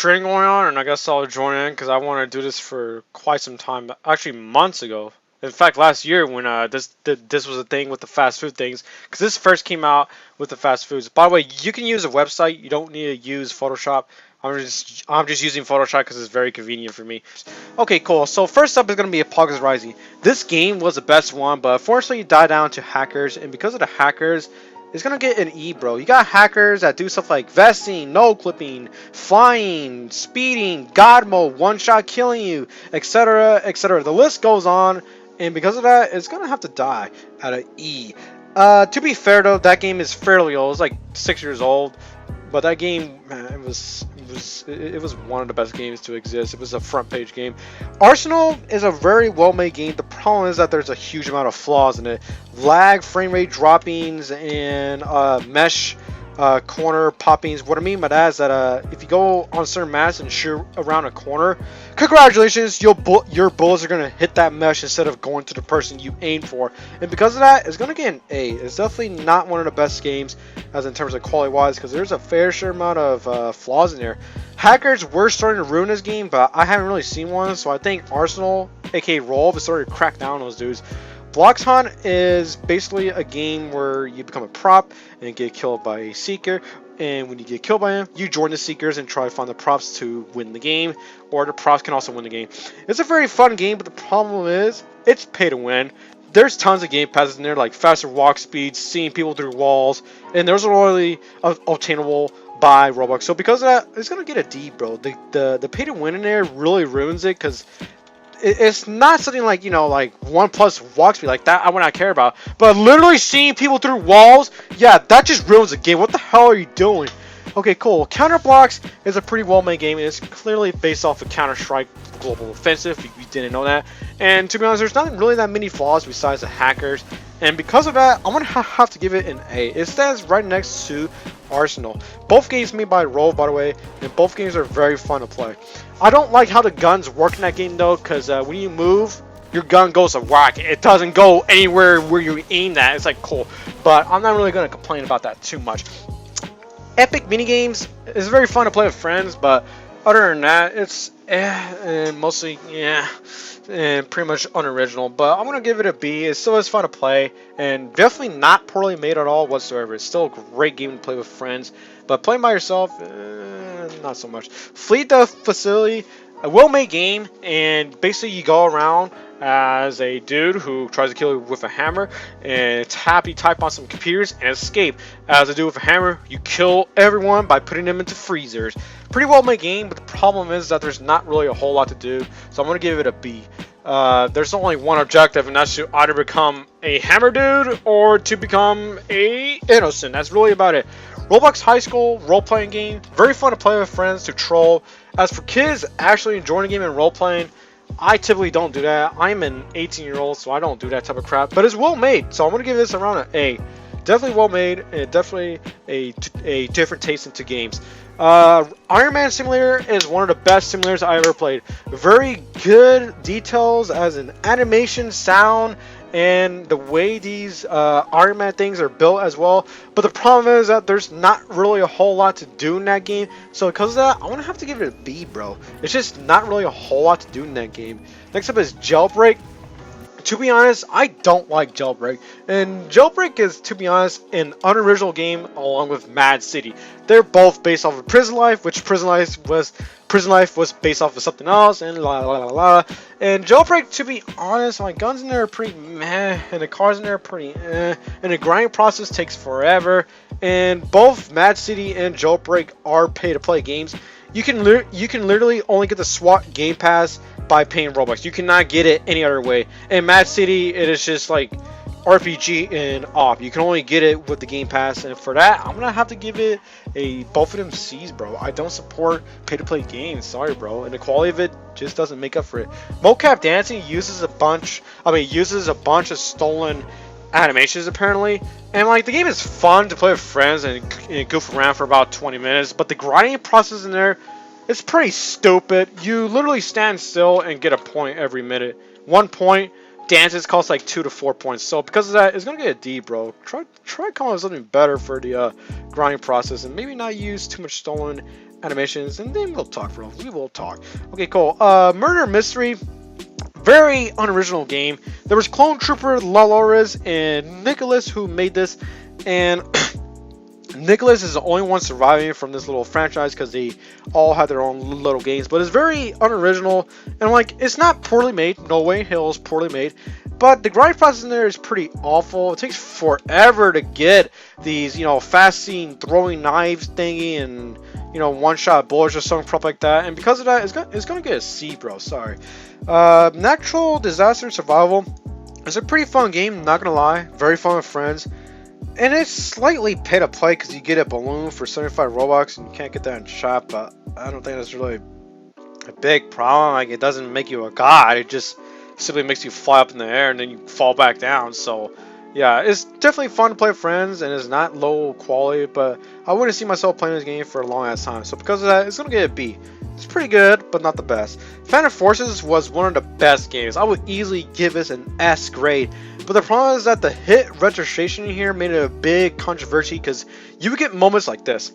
trading going on, and I guess I'll join in because I want to do this for quite some time. Actually, months ago. In fact, last year when this was a thing with the fast food things, because this first came out with the fast foods. By the way, you can use a website. You don't need to use Photoshop. I'm just using Photoshop because it's very convenient for me. Okay, cool. So first up is gonna be Apocalypse Rising. This game was the best one, but unfortunately it died down to hackers, and because of the hackers, it's gonna get an E, bro. You got hackers that do stuff like vesting, no clipping, flying, speeding, God mode, one shot killing you, etc., etc. The list goes on, and because of that, it's gonna have to die at an E. To be fair though, that game is fairly old. It's like 6 years old. But that game, man, it was one of the best games to exist. It was a front page game. Arsenal is a very well made game. The problem is that there's a huge amount of flaws in it. Lag, frame rate droppings, and mesh corner poppings. What I mean by that is that if you go on certain maps and shoot around a corner, congratulations, your bullets are gonna hit that mesh instead of going to the person you aim for. And because of that, it's gonna get an A. It's definitely not one of the best games as in terms of quality wise, because there's a fair share amount of flaws in there. Hackers were starting to ruin this game, but I haven't really seen one, so I think Arsenal, aka Rolv, is starting to crack down on those dudes. Blox Hunt is basically a game where you become a prop and get killed by a seeker, and when you get killed by him, you join the seekers and try to find the props to win the game, or the props can also win the game. It's a very fun game, but the problem is it's pay to win. There's tons of game passes in there, like faster walk speeds, seeing people through walls, and those are only obtainable by Roblox. So because of that, it's gonna get a D, bro. The pay to win in there really ruins it, because it's not something like, you know, like 1+ walk speed like that I would not care about, but literally seeing people through walls, yeah, that just ruins the game. What the hell are you doing? Okay, cool. Counterblocks is a pretty well-made game, and it's clearly based off of Counter-Strike Global Offensive, if you didn't know that. And to be honest, there's not really that many flaws besides the hackers, and because of that, I'm gonna have to give it an A. It stands right next to Arsenal. Both games made by Rolv, by the way, and both games are very fun to play. I don't like how the guns work in that game though, because when you move, your gun goes to whack. It doesn't go anywhere where you aim at. It's like cool, but I'm not really gonna complain about that too much. Epic Minigames is very fun to play with friends, but other than that, it's and mostly and pretty much unoriginal. But I'm gonna give it a B. It still is fun to play, and definitely not poorly made at all whatsoever. It's still a great game to play with friends, but playing by yourself, not so much. Fleet the Facility, a well-made game, and basically you go around as a dude who tries to kill you with a hammer, and tap, you type on some computers and escape. As a dude with a hammer, you kill everyone by putting them into freezers. Pretty well made game, but the problem is that there's not really a whole lot to do, so I'm gonna give it a B. There's only one objective, and that's to either become a hammer dude or to become a innocent. That's really about it. Roblox High School role-playing game, very fun to play with friends, to troll. As for kids actually enjoying the game and role-playing, I typically don't do that. I'm an 18-year-old, so I don't do that type of crap. But it's well made, so I'm gonna give this around an A. Definitely well made, and definitely a different taste into games. Iron Man Simulator is one of the best simulators I ever played. Very good details as in animation, sound, and the way these Iron Man things are built as well. But the problem is that there's not really a whole lot to do in that game. So because of that, I'm going to have to give it a B, bro. It's just not really a whole lot to do in that game. Next up is Jailbreak. To be honest, I don't like Jailbreak. And Jailbreak is, to be honest, an unoriginal game along with Mad City. They're both based off of Prison Life, which Prison Life was based off of something else, and la la la la. And Jailbreak, to be honest, my guns in there are pretty meh, and the cars in there are pretty and the grinding process takes forever. And both Mad City and Jailbreak are pay-to-play games. You can literally only get the SWAT Game Pass by paying Robux. You cannot get it any other way. In Mad City, it is just like RPG and op. You can only get it with the Game Pass, and for that, I'm gonna have to give it both of them C's, bro. I don't support pay-to-play games. Sorry, bro. And the quality of it just doesn't make up for it. Mocap Dancing uses a bunch of stolen animations apparently, and like the game is fun to play with friends and goof around for about 20 minutes, but the grinding process in there, it's pretty stupid. You literally stand still and get a point every minute. 1 point. Dances cost like 2 to 4 points. So because of that, it's gonna get a D, bro. Try to come up with something better for the grinding process, and maybe not use too much stolen animations, and then we'll talk, bro. We will talk. Okay, cool. Murder Mystery. Very unoriginal game. There was Clone Trooper, Lalores, and Nicholas who made this, and Nicholas is the only one surviving from this little franchise because they all had their own little games. But it's very unoriginal, and like, it's not poorly made. No way in hell is poorly made. But the grind process in there is pretty awful. It takes forever to get these, fast scene throwing knives thingy and, one-shot bullets or something crap like that. And because of that, it's gonna get a C, bro. Sorry. Natural Disaster Survival. It's a pretty fun game, not gonna lie. Very fun with friends. And it's slightly pay to play because you get a balloon for 75 Robux and you can't get that in shop, but I don't think that's really a big problem. Like, it doesn't make you a god, it just simply makes you fly up in the air and then you fall back down. So yeah, it's definitely fun to play with friends and it's not low quality, but I wouldn't see myself playing this game for a long ass time. So because of that, it's gonna get a B. It's pretty good, but not the best. Phantom Forces was one of the best games. I would easily give this an S grade. But the problem is that the hit registration here made it a big controversy because you would get moments like this.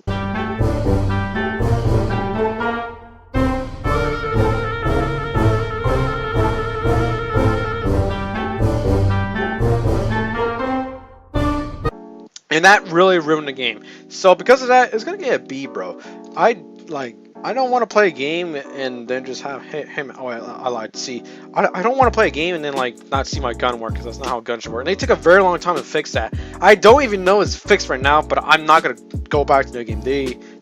And that really ruined the game. So because of that, it's gonna get a B, bro. I don't want to play a game and then just have him. Oh, I lied. See, I don't want to play a game and then not see my gun work because that's not how guns should work. And they took a very long time to fix that. I don't even know it's fixed right now, but I'm not gonna go back to the game.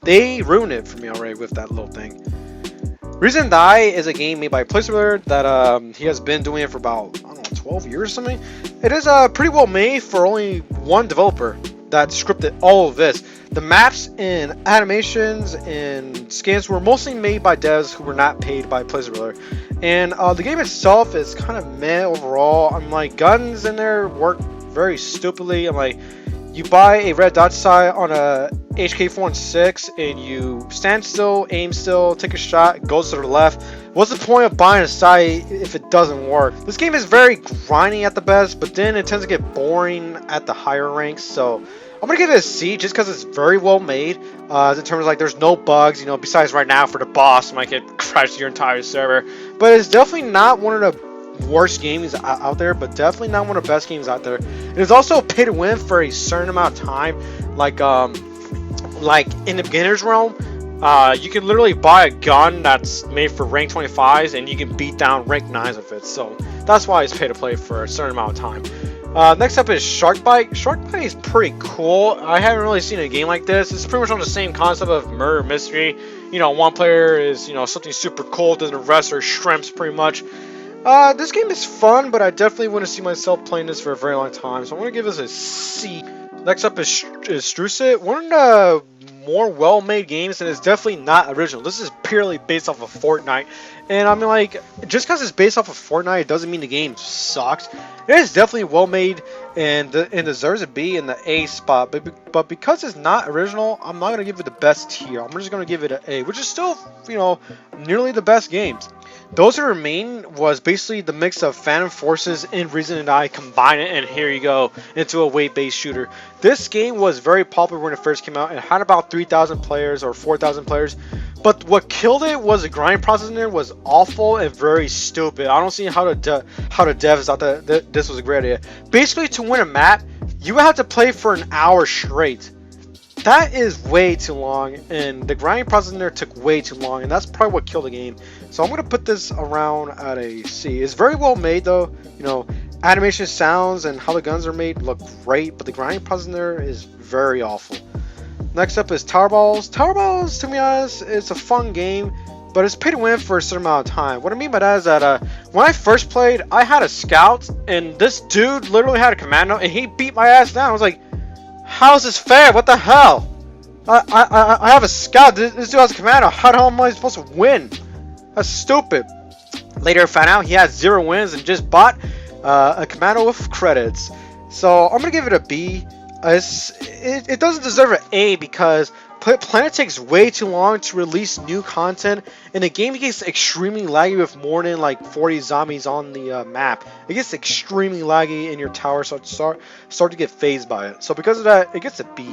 They ruined it for me already with that little thing. Reason Die is a game made by Bloxburg that he has been doing it for about, I don't know, 12 years or something. It is pretty well made for only one developer that scripted all of this. The maps and animations and skins were mostly made by devs who were not paid by Bloxburg. And the game itself is kind of meh overall. I'm like, guns in there work very stupidly. I'm like, you buy a red dot sight on a HK416 and you stand still, aim still, take a shot, goes to the left. What's the point of buying a sight if it doesn't work? This game is very grindy at the best, but then it tends to get boring at the higher ranks. So I'm gonna give it a C just because it's very well made. In terms of there's no bugs, besides right now for the boss might get crashed your entire server. But it's definitely not one of the worst games out there, but definitely not one of the best games out there. It is also pay to win for a certain amount of time. Like in the beginner's realm, you can literally buy a gun that's made for rank 25s and you can beat down rank 9s with it. So that's why it's pay to play for a certain amount of time. Next up is Shark Bite. Shark Bite is pretty cool. I haven't really seen a game like this. It's pretty much on the same concept of Murder Mystery. One player is something super cool, then the rest are shrimps pretty much. This game is fun, but I definitely wouldn't see myself playing this for a very long time, so I'm going to give this a C. Next up is streuset, one of the more well-made games, and it's definitely not original. This is purely based off of Fortnite, and I mean, just because it's based off of Fortnite, it doesn't mean the game sucks. It is definitely well-made, and deserves a B in the A spot, but because it's not original, I'm not going to give it the best tier. I'm just going to give it an A, which is still, nearly the best games. Those Who Remain was basically the mix of Phantom Forces and Reason and I combine it, and here you go, into a weight-based shooter. This game was very popular when it first came out. It had about 3,000 players or 4,000 players, but what killed it was the grind process in there was awful and very stupid. I don't see how the devs thought that this was a great idea. Basically, to win a map, you have to play for an hour straight. That is way too long, and the grinding process in there took way too long, and that's probably what killed the game. So I'm going to put this around at a C. It's very well made though, animation, sounds, and how the guns are made look great, but the grinding process in there is very awful. Next up is Tower Balls. Tower Balls, to be honest, it's a fun game, but it's pay to win for a certain amount of time. What I mean by that is that when I first played, I had a scout, and this dude literally had a commando, and he beat my ass down. I was like, how's this fair? What the hell? I have a scout. This dude has a commando. How the hell am I supposed to win? That's stupid. Later I found out he had 0 wins and just bought a commando with credits. So I'm gonna give it a B. It doesn't deserve an A because Planet takes way too long to release new content, and the game gets extremely laggy with more than 40 zombies on the map. It gets extremely laggy, and your tower start to get phased by it. So because of that, it gets a B.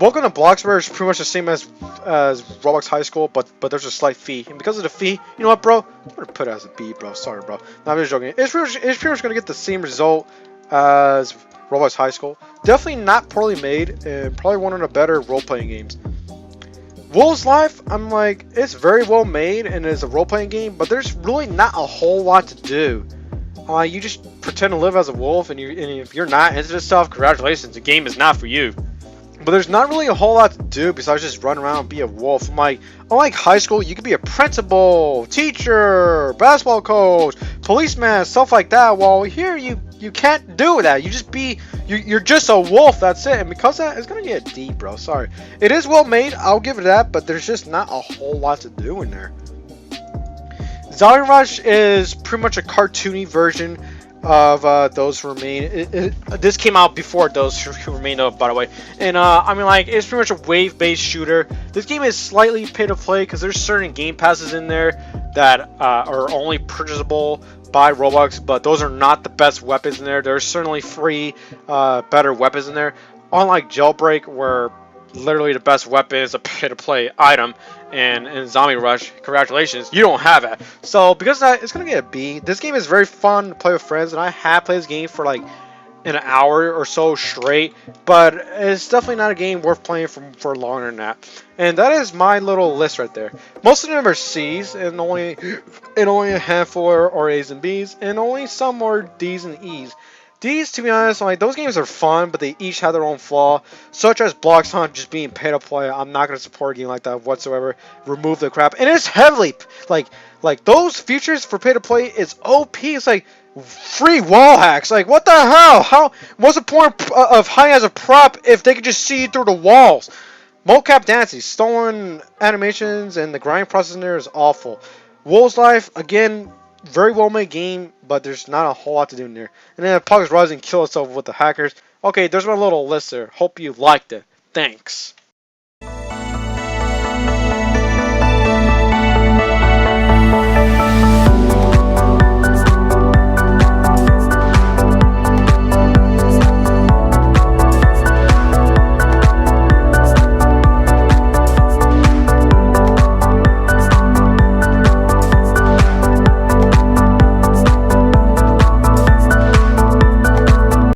Welcome to Bloxburg is pretty much the same as Roblox High School, but there's a slight fee, and because of the fee, you know what, bro? I'm gonna put it as a B, bro. Sorry, bro. No, I'm just joking. It's pretty much gonna get the same result as Roblox High School. Definitely not poorly made, and probably one of the better role-playing games. Wolf's Life, I'm like, it's very well made and it's a role-playing game, but there's really not a whole lot to do. You just pretend to live as a wolf, and if you're not into this stuff, congratulations, the game is not for you. But there's not really a whole lot to do besides just run around and be a wolf. I'm like, unlike high school, you could be a principal, teacher, basketball coach, policeman, stuff like that. While here, you can't do that. You're just a wolf. That's it. And because of that, it's gonna get a D, bro. Sorry. It is well made. I'll give it that. But there's just not a whole lot to do in there. Zombie Rush is pretty much a cartoony version of Those Who Remain. This came out before Those Who Remain, though, by the way. And I mean, like, it's pretty much a wave-based shooter. This game is slightly pay to play because there's certain game passes in there that are only purchasable by Roblox, but those are not the best weapons in there. There's certainly free, better weapons in there. Unlike Jailbreak, where literally the best weapon is a pay-to-play item, and in Zombie Rush, congratulations, you don't have it. So because of that, it's gonna get a B. This game is very fun to play with friends, and I have played this game for like an hour or so straight, but it's definitely not a game worth playing for longer than that. And that is my little list right there. Most of them are C's, and only a handful are A's and B's, and only some are D's and E's. These, to be honest, like, those games are fun, but they each have their own flaw, such as Blox Hunt just being pay to play. I'm not gonna support a game like that whatsoever. Remove the crap, and it's heavily like those features for pay to play is OP. It's like free wall hacks. Like, what the hell? What's the point of hiring as a prop if they could just see through the walls? Mocap Dancing, stolen animations, and the grind process in there is awful. Wolf's Life, again, very well made game, but there's not a whole lot to do in there. And then Pox Rising kill itself with the hackers. Okay, there's my little list there. Hope you liked it. Thanks.